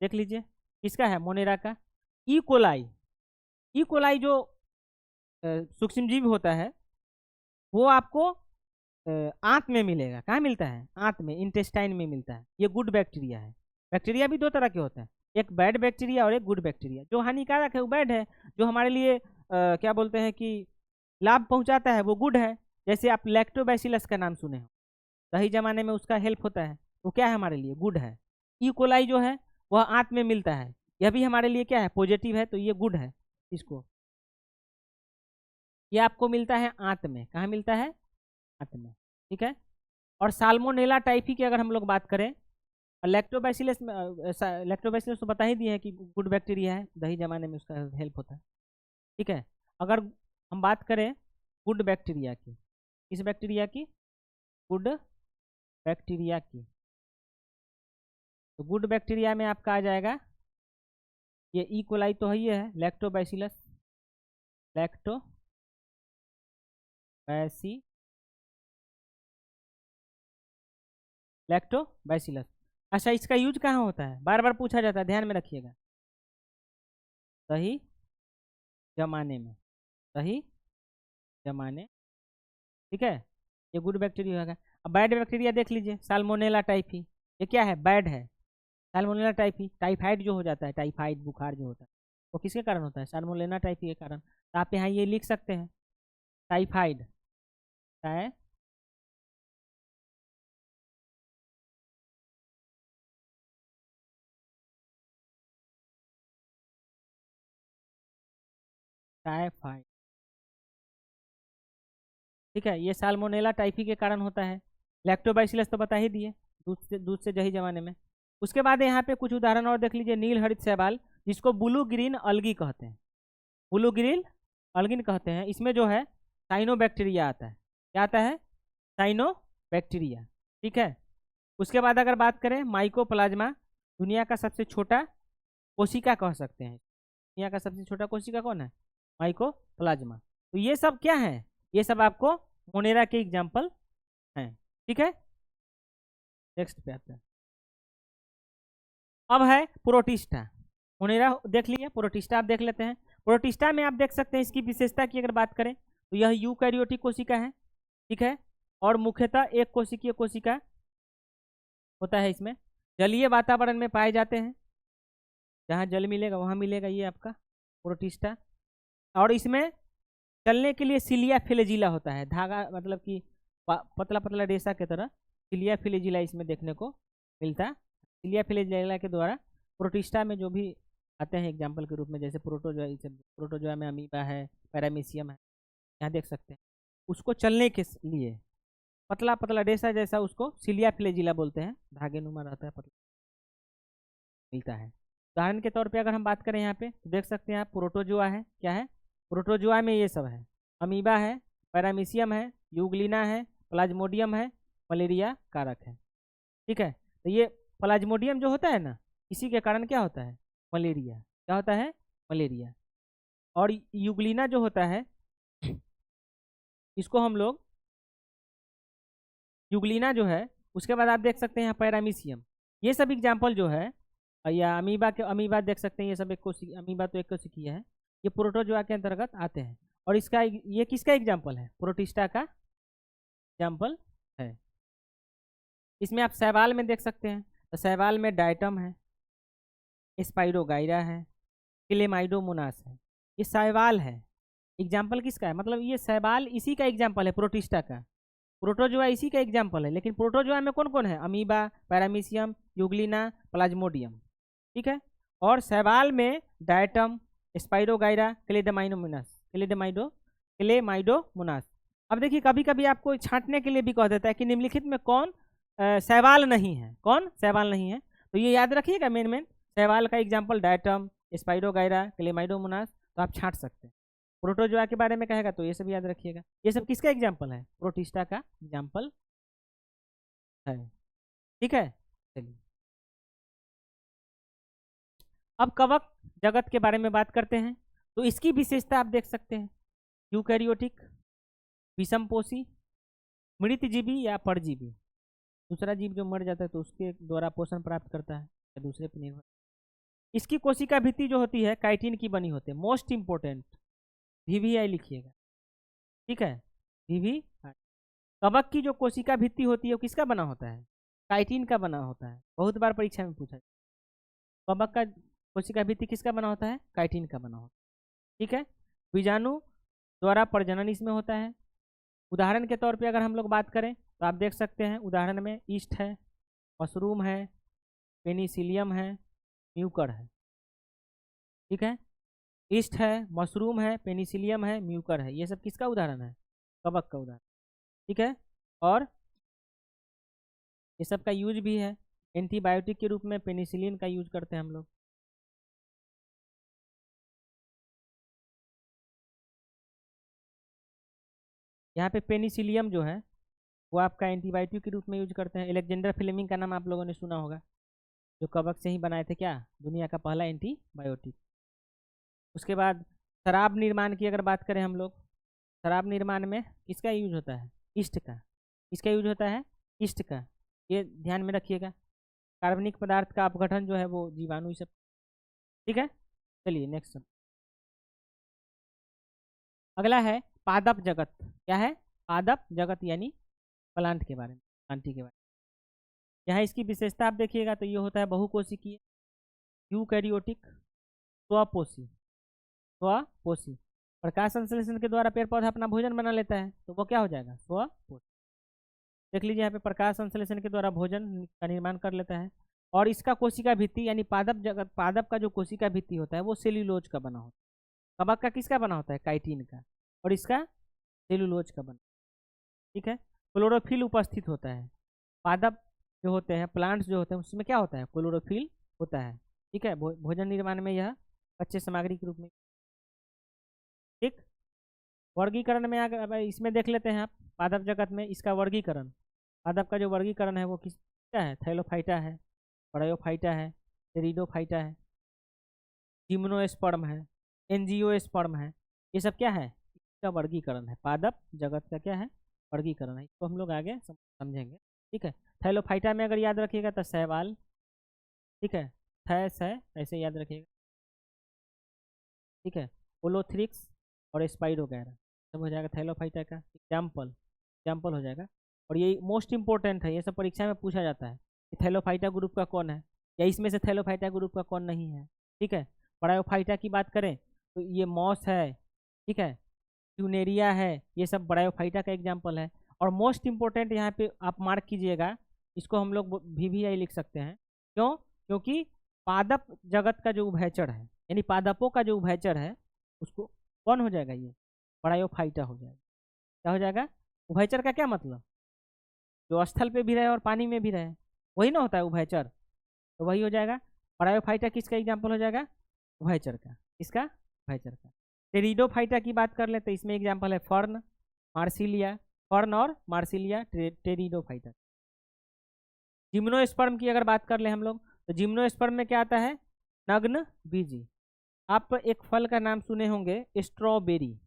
Speaker 1: देख लीजिए, किसका है, मोनेरा का। ई कोलाई जो सूक्ष्मजीव होता है वो आपको आंत में मिलेगा। कहाँ मिलता है? आंत में, इंटेस्टाइन में मिलता है। ये गुड बैक्टीरिया है। बैक्टीरिया भी दो तरह के होते हैं, एक बैड बैक्टीरिया और एक गुड बैक्टीरिया। जो हानिकारक है वो बैड है, जो हमारे लिए क्या बोलते हैं कि लाभ पहुंचाता है वो गुड है। जैसे आप लैक्टोबैसिलस का नाम सुने हो, सही जमाने में उसका हेल्प होता है, वो क्या है हमारे लिए? गुड है। ई कोलाई जो है वह आंत में मिलता है, यह भी हमारे लिए क्या है? पॉजिटिव है, तो ये गुड है। इसको, ये आपको मिलता है आंत में। कहाँ मिलता है? आंत में, ठीक है। और साल्मोनेला टाइफी की अगर हम लोग बात करें, लैक्टोबैसिलस लैक्टोबैसिलस तो बता ही दिए हैं कि गुड बैक्टीरिया है, दही जमाने में उसका हेल्प होता है, ठीक है। अगर हम बात करें गुड बैक्टीरिया की, किस बैक्टीरिया की? गुड बैक्टीरिया की। तो गुड बैक्टीरिया में आपका आ जाएगा ये ई कोलाई तो ही है, लैक्टोबैसिलस, लैक्टोबैसी लैक्टोबैसिलस। अच्छा, इसका यूज कहाँ होता है? बार बार पूछा जाता है, ध्यान में रखिएगा। सही जमाने में, सही जमाने, ठीक है। ये गुड बैक्टीरिया होगा। अब बैड बैक्टीरिया देख लीजिए, साल्मोनेला टाइफी। ये क्या है? बैड है। साल्मोनेला टाइफी, टाइफाइड जो हो जाता है, टाइफाइड बुखार जो होता है वो किसके कारण होता है? साल्मोनेला टाइफी के कारण। तो आप यहाँ ये लिख सकते हैं, टाइफाइड, टाइफाइड, ठीक है। ये साल्मोनेला टाइफी के कारण होता है। लैक्टोबैसिलस तो बता ही दिए, दूध से दही जमाने में। उसके बाद यहाँ पे कुछ उदाहरण और देख लीजिए। नील हरित शैवाल, जिसको ब्लू ग्रीन अलगी कहते हैं, ब्लू ग्रीन अल्गिन कहते हैं। इसमें जो है साइनोबैक्टीरिया आता है। क्या आता है? साइनोबैक्टीरिया, ठीक है। उसके बाद अगर बात करें माइकोप्लाज्मा, दुनिया का सबसे छोटा कोशिका कह सकते हैं। दुनिया का सबसे छोटा कोशिका कौन है? माइकोप्लाज्मा। तो ये सब क्या है? ये सब आपको मोनेरा के एग्जाम्पल हैं, ठीक है। नेक्स्ट पे आते हैं। अब है प्रोटिस्टा। मोनेरा देख लिया, प्रोटिस्टा आप देख लेते हैं। प्रोटिस्टा में आप देख सकते हैं इसकी विशेषता की अगर बात करें तो यह यूकैरियोटिक कोशिका है, ठीक है। और मुख्यतः एक कोशिकीय कोशिका होता है। इसमें जलीय वातावरण में पाए जाते हैं, जहाँ जल मिलेगा वहाँ मिलेगा ये आपका प्रोटिस्टा। और इसमें चलने के लिए सिलिया फिलेजिला होता है, धागा मतलब कि पतला पतला रेशा की तरह सिलिया फिलेजिला इसमें देखने को मिलता है। सिलिया फिलेजिला के द्वारा प्रोटिस्टा में जो भी आते हैं एग्जाम्पल के रूप में, जैसे प्रोटोजोआ में अमीबा है, पैरामीशियम है, यहाँ देख सकते हैं। उसको चलने के लिए पतला पतला रेशा जैसा उसको सिलिया फिलेजिला बोलते हैं, धागे नुमा रहता है, पतला मिलता है। उदाहरण के तौर पे अगर हम बात करें यहाँ पे तो देख सकते हैं आप, प्रोटोजोआ है। क्या है? प्रोटोजोआ में ये सब है, अमीबा है, पैरामीशियम है, यूग्लिना है, प्लाज्मोडियम है, मलेरिया कारक है, ठीक है। तो ये प्लाज्मोडियम जो होता है ना, इसी के कारण क्या होता है? मलेरिया। क्या होता है? मलेरिया। और यूग्लिना जो होता है, इसको हम लोग, यूग्लिना जो है, उसके बाद आप देख सकते हैं यहाँ पैरामीशियम। ये सब एग्जाम्पल जो है, या अमीबा के, अमीबा देख सकते हैं, ये सब एक कोशिका, अमीबा तो एक कोशिकीय है, ये प्रोटोजोआ के अंतर्गत आते हैं। और इसका ये किसका एग्जाम्पल है? प्रोटिस्टा का एग्जाम्पल है। इसमें आप शैवाल में देख सकते हैं, तो शैवाल में डायटम है, स्पाइरोगाइरा है, क्लेमाइडोमोनास है। ये शैवाल है। एग्जाम्पल किसका है? मतलब ये शैवाल इसी का एग्जाम्पल है, प्रोटिस्टा का। प्रोटोजोआ इसी का एग्जाम्पल है। लेकिन प्रोटोजोआ में कौन कौन है? अमीबा, पैरामीशियम, यूग्लिना, प्लाज्मोडियम, ठीक है। और शैवाल में डायटम, स्पाइरोगाइरा, क्लेमाइडोमोनास। अब देखिए, कभी कभी आपको छांटने के लिए भी कह देता है कि निम्नलिखित में कौन शैवाल नहीं है, कौन शैवाल नहीं है। तो ये याद रखिएगा, मेन शैवाल का एग्जाम्पल डायटम, स्पाइरोगाइरा, क्लेमाइडोमोनास, तो आप छांट सकते हैं। प्रोटोजोआ के बारे में कहेगा तो ये सब याद रखिएगा। ये सब किसका एग्जाम्पल है? प्रोटिस्टा का एग्जाम्पल है, ठीक है। चलिए, अब कवक जगत के बारे में बात करते हैं। तो इसकी विशेषता आप देख सकते हैं, यूकैरियोटिक, विषमपोषी, मृतजीवी या परजीवी। दूसरा जीव जो मर जाता है तो उसके द्वारा पोषण प्राप्त करता है या दूसरे पर निर्भर। इसकी कोशिका भित्ति जो होती है काइटिन की बनी होती है। मोस्ट इंपोर्टेंट, वीवीआई लिखिएगा, ठीक है, वीवीआई। कवक की जो कोशिका भित्ति होती है वो किसका बना होता है? काइटिन का बना होता है। बहुत बार परीक्षा में पूछा, कवक का कोशिका भित्ति किसका बना होता है? काइटिन का बना होता है। ठीक है। बीजाणु द्वारा प्रजनन इसमें होता है। उदाहरण के तौर पे अगर हम लोग बात करें तो आप देख सकते हैं उदाहरण में ईस्ट है, मशरूम है, पेनिसिलियम है, म्यूकर है। ठीक है। ईस्ट है, मशरूम है, पेनिसिलियम है, म्यूकर है, ये सब किसका उदाहरण है? कवक का उदाहरण। ठीक है। और ये सब का यूज भी है, एंटीबायोटिक के रूप में पेनिसिलिन का यूज करते हैं हम लोग। यहाँ पे पेनिसिलियम जो है वो आपका एंटीबायोटिक के रूप में यूज करते हैं। एलेक्जेंडर फ्लेमिंग का नाम आप लोगों ने सुना होगा, जो कवक से ही बनाए थे क्या, दुनिया का पहला एंटीबायोटिक। उसके बाद शराब निर्माण की अगर बात करें हम लोग, शराब निर्माण में किसका यूज होता है? ईस्ट का। किसका यूज होता है? ईस्ट का। ये ध्यान में रखिएगा। कार्बनिक पदार्थ का अपघटन जो है वो जीवाणु ही सब। ठीक है। चलिए नेक्स्ट। अगला है पादप जगत। क्या है? पादप जगत यानी प्लांट के बारे में, प्लांटी के बारे में। यहाँ इसकी विशेषता आप देखिएगा तो ये होता है बहुकोशिकीय, यूकैरियोटिक, स्वपोषी। स्वपोषी, प्रकाश संश्लेषण के द्वारा पेड़ पौधा अपना भोजन बना लेता है तो वो क्या हो जाएगा? स्वपोषी। देख लीजिए यहाँ पे प्रकाश संश्लेषण के द्वारा भोजन का निर्माण कर लेता है। और इसका कोशिका भित्ति यानी पादप जगत, पादप का जो कोशिका भित्ति होता है वो सेल्यूलोज का बना होता है। कवक का किसका बना होता है? काइटिन का। और इसका सेल्यूलोज का बना। ठीक है। क्लोरोफिल उपस्थित होता है। पादप जो होते हैं, प्लांट्स जो होते हैं, उसमें क्या होता है? क्लोरोफिल होता है। ठीक है। भोजन निर्माण में यह कच्चे सामग्री के रूप में। ठीक। वर्गीकरण में अगर इसमें देख लेते हैं आप, पादप जगत में इसका वर्गीकरण, पादप का जो वर्गीकरण है वो किसका है? थैलोफाइटा है, ब्रायोफाइटा है, टेरिडोफाइटा है, जिम्नोस्पर्म है, एंजियोस्पर्म है। ये सब क्या है? इसका वर्गीकरण है। पादप जगत का क्या है? वर्गीकरण है। इसको हम लोग आगे समझेंगे। ठीक है। थैलोफाइटा में अगर याद रखिएगा तो शैवाल। ठीक है। थैस है, ऐसे याद रखिएगा। ठीक है। ओलोथ्रिक्स और स्पाइरोगैरा सब हो जाएगा थैलोफाइटा का एग्जाम्पल, एग्जाम्पल हो जाएगा। और ये मोस्ट इंपॉर्टेंट है, ये सब परीक्षा में पूछा जाता है कि थैलोफाइटा ग्रुप का कौन है या इसमें से थैलोफाइटा ग्रुप का कौन नहीं है। ठीक है। ब्रायोफाइटा की बात करें तो ये मॉस है। ठीक है। ट्यूनेरिया है, ये सब ब्रायोफाइटा का एग्जाम्पल है। और मोस्ट इंपॉर्टेंट यहाँ पे आप मार्क कीजिएगा, इसको हम लोग VVI लिख सकते हैं। क्यों? क्योंकि पादप जगत का जो उभयचर है यानी पादपों का जो उभयचर है उसको कौन हो जाएगा? ये ब्रायोफाइटा हो जाएगा। क्या हो जाएगा? उभयचर का क्या मतलब? जो स्थल पे भी रहे और पानी में भी रहे, वही ना होता है उभयचर। तो वही हो जाएगा। ब्रायोफाइटा किसका एग्जाम्पल हो जाएगा? उभयचर का। किसका? उभयचर का। टेरिडोफाइटा की बात कर ले तो इसमें एग्जाम्पल है फर्न, मार्सिलिया, फर्न और मार्सिलिया टेरिडोफाइटा। जिम्नोस्पर्म की अगर बात कर ले हम लोग तो जिम्नोस्पर्म में क्या आता है? नग्न बीजी। आप एक फल का नाम सुने होंगे स्ट्रॉबेरी।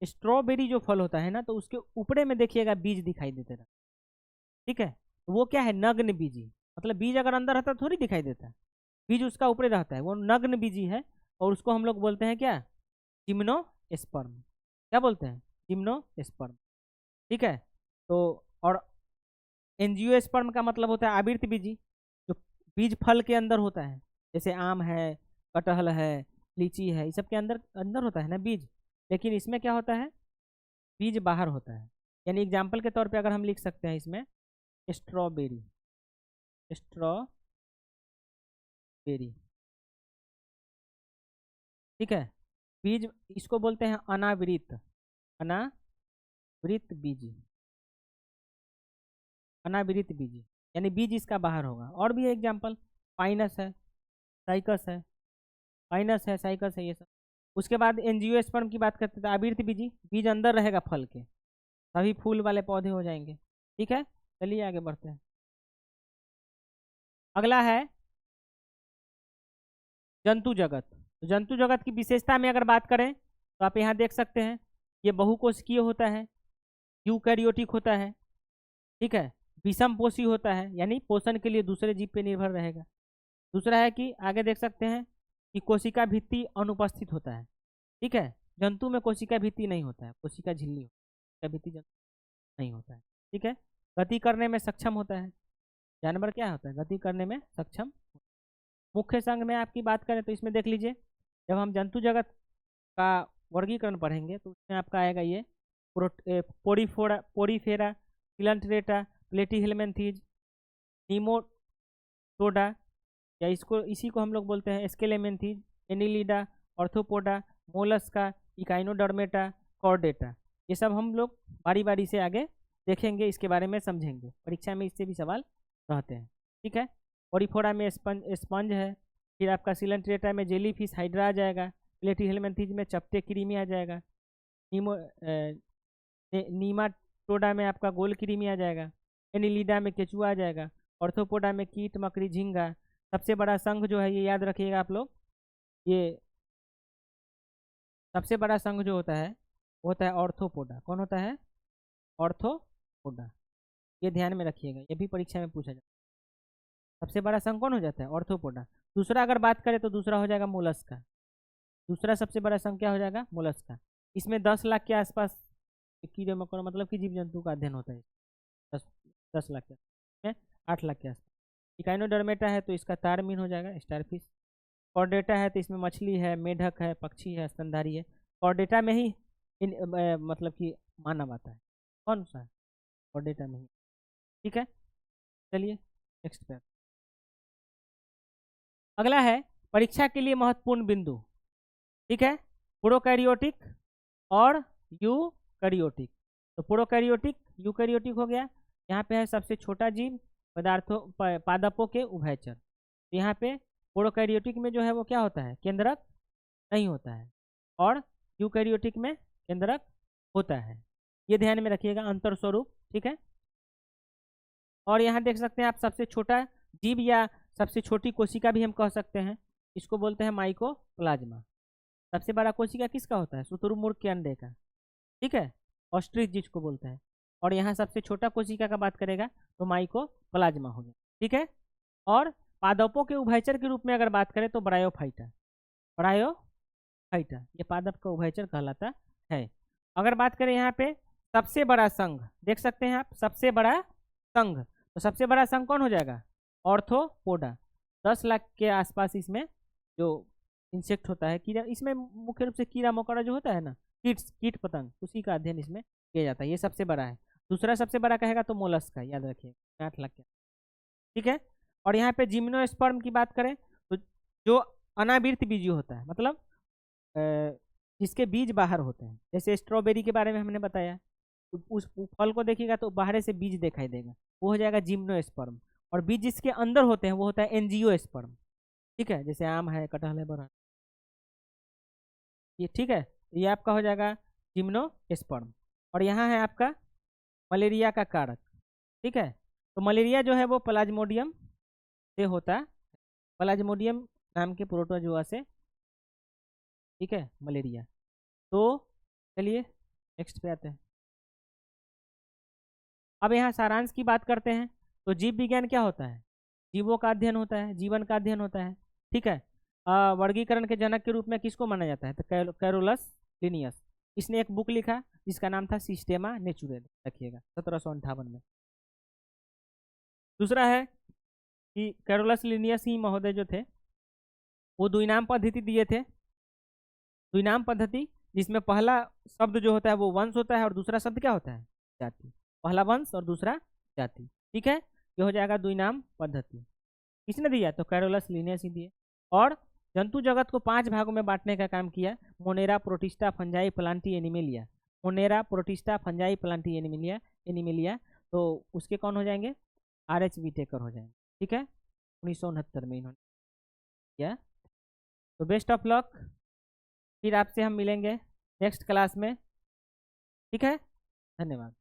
Speaker 1: स्ट्रॉबेरी जो फल होता है ना, तो उसके ऊपरे में देखिएगा बीज दिखाई देते रहता। ठीक है। तो वो क्या है? नग्न बीजी। मतलब बीज अगर अंदर रहता थोड़ी दिखाई देता है, बीज उसका ऊपरे रहता है, वो नग्न बीजी है। और उसको हम लोग बोलते हैं क्या? जिम्नोस्पर्म। क्या बोलते हैं? जिम्नोस्पर्म। ठीक है। तो और एंजियोस्पर्म का मतलब होता है आवृत बीजी, जो बीज फल के अंदर होता है, जैसे आम है, कटहल है, लीची है, ये सब के अंदर अंदर होता है ना बीज। लेकिन इसमें क्या होता है? बीज बाहर होता है। यानी एग्जाम्पल के तौर पे अगर हम लिख सकते हैं इसमें स्ट्रॉबेरी, स्ट्रॉबेरी। ठीक है। बीज इसको बोलते हैं अनावृत, अनावृत बीजी, अनावृत बीजी यानी बीज इसका बाहर होगा। और भी एग्जाम्पल पाइनस है, साइकस है, पाइनस है, साइकस है, ये सब। उसके बाद एंजियोस्पर्म की बात करते हैं, आवृत बीजी, बीज अंदर रहेगा फल के, तभी फूल वाले पौधे हो जाएंगे। ठीक है। चलिए आगे बढ़ते हैं। अगला है जंतु जगत। तो जंतु जगत की विशेषता में अगर बात करें तो आप यहाँ देख सकते हैं ये बहुकोशिकीय होता है, यूकैरियोटिक होता है। ठीक है। विषम पोषी होता है यानी पोषण के लिए दूसरे जीव पे निर्भर रहेगा। दूसरा है कि आगे देख सकते हैं कि कोशिका भित्ति अनुपस्थित होता है। ठीक है। जंतु में कोशिका भित्ति नहीं होता है, कोशिका झिल्ली होता है, कोशिका भित्ति जंतु नहीं होता है। ठीक है। गति करने में सक्षम होता है, जानवर क्या होता है, गति करने में सक्षम। मुख्य संघ में आपकी बात करें तो इसमें देख लीजिए, जब हम जंतु जगत का वर्गीकरण पढ़ेंगे तो उसमें आपका आएगा ये पोरीफेरा, सिलेंट्रेटा, प्लेटीहेलमिन्थीज, नीमोटोडा, या इसी को हम लोग बोलते हैं aschelminthes, annelida, arthropoda, mollusca, echinodermata, chordata. ये सब हम लोग बारी बारी से आगे देखेंगे, इसके बारे में समझेंगे, परीक्षा में इससे भी सवाल रहते हैं। ठीक है। पोरीफोरा में स्पंज है, फिर आपका सिलेंट्रेटा में जेली फिश हाइड्रा आ जाएगा, प्लेटीहेलमिन्थीज में चपटे कृमि आ जाएगा, नीमाटोडा में आपका गोल कृमि आ जाएगा, एनिलिडा में केचुआ आ जाएगा, ऑर्थोपोडा में कीट मकड़ी झींगा। सबसे बड़ा संघ जो है ये याद रखिएगा आप लोग, ये सबसे बड़ा संघ जो होता है वो होता है ऑर्थोपोडा। कौन होता है, ऑर्थोपोडा, ये ध्यान में रखिएगा, ये भी परीक्षा में पूछा जाता है। सबसे बड़ा संघ कौन हो जाता है, ऑर्थोपोडा। दूसरा अगर बात करें तो दूसरा हो जाएगा मोलस्का, दूसरा सबसे बड़ा संघ क्या हो जाएगा, मोलस्का। इसमें 10 लाख के आसपास कीड़े मकोड़े मतलब कि जीव जंतु का अध्ययन होता है, 10 लाख के 8 लाख के आसपास। इकाइनोडर्मेटा है तो इसका तारमीन हो जाएगा, स्टारफिश। कॉर्डेटा है तो इसमें मछली है, मेढक है, पक्षी है, स्तनधारी है। कॉर्डेटा में ही मतलब कि मानव आता है, कौन सा है, कॉर्डेटा में ही। ठीक है, चलिए नेक्स्ट पे। अगला है परीक्षा के लिए महत्वपूर्ण बिंदु। ठीक है, प्रोकैरियोटिक और यूकैरियोटिक। तो प्रोकैरियोटिक यूकैरियोटिक हो गया, यहाँ पे है सबसे छोटा जीव, पदार्थों पादपों के उभयचर। तो यहाँ पे प्रोकैरियोटिक में जो है वो क्या होता है, केंद्रक नहीं होता है, और यूकैरियोटिक में केंद्रक होता है। ये ध्यान में रखिएगा, अंतर स्वरूप। ठीक है, और यहाँ देख सकते हैं आप सबसे छोटा जीव या सबसे छोटी कोशिका भी हम कह सकते हैं, इसको बोलते हैं माइकोप्लाज्मा। सबसे बड़ा कोशिका किसका होता है, शुतुरमुर्ग के अंडे का। ठीक है, ऑस्ट्रिच जिसको बोलते हैं। और यहाँ सबसे छोटा कोशिका का बात करेगा तो माइकोप्लाज्मा हो गया। ठीक है, और पादपों के उभयचर के रूप में अगर बात करें तो ब्रायोफाइटा, ब्रायोफाइटा ये पादप का उभयचर कहलाता है। अगर बात करें यहाँ पे सबसे बड़ा संघ, देख सकते हैं आप सबसे बड़ा संघ, तो सबसे बड़ा संघ कौन हो जाएगा, ऑर्थोपोडा। 10 लाख के आसपास इसमें जो इंसेक्ट होता है, कीड़ा, इसमें मुख्य रूप से कीड़ा मकोड़ा जो होता है ना, कीट पतंग, उसी का अध्ययन इसमें किया जाता है। ये सबसे बड़ा है। दूसरा सबसे बड़ा कहेगा तो मोलस्का, याद रखिए 8 लाख के। ठीक है, और यहाँ पे जिम्नोस्पर्म की बात करें तो जो अनावृत बीजी होता है, मतलब जिसके बीज बाहर होते हैं, जैसे स्ट्रॉबेरी के बारे में हमने बताया, उस फल को देखिएगा तो बाहर से बीज दिखाई देगा, वो हो जाएगा जिम्नोस्पर्म। और बीज जिसके अंदर होते हैं वो होता है एंजियोस्पर्म। ठीक है, जैसे आम है, कटहल है, बड़ा ये। ठीक है, ये आपका हो जाएगा जिम्नोस्पर्म। और यहाँ है आपका मलेरिया का कारक। ठीक है, तो मलेरिया जो है वो प्लाज्मोडियम से होता है, प्लाज्मोडियम नाम के प्रोटोजोआ से। ठीक है, मलेरिया। तो चलिए नेक्स्ट पे आते हैं। अब यहाँ सारांश की बात करते हैं। तो जीव विज्ञान क्या होता है, जीवों का अध्ययन होता है, जीवन का अध्ययन होता है। ठीक है, वर्गीकरण के जनक के रूप में किसको माना जाता है, तो कैरोलस लिनियस। इसने एक बुक लिखा जिसका नाम था सिस्टेमा नेचुरे, रखिएगा 1758 में। दूसरा है कि कैरोलस लिनियस ही महोदय जो थे वो द्विनाम पद्धति दिए थे। द्विनाम पद्धति जिसमें पहला शब्द जो होता है वो वंश होता है और दूसरा शब्द क्या होता है, जाति। पहला वंश और दूसरा जाति। ठीक है, ये हो जाएगा द्विनाम पद्धति। किसने दिया, तो कैरोलस लिनियस ही दिए। और जंतु जगत को 5 भागों में बांटने का काम किया, Monera, protista, fungi, Plantae, animalia. Monera, protista, fungi, Plantae, animalia. तो उसके कौन हो जाएंगे, RH विटेकर हो जाएंगे। ठीक है, 1969 में इन्होंने किया। तो बेस्ट ऑफ लक, फिर आपसे हम मिलेंगे नेक्स्ट क्लास में। ठीक है, धन्यवाद।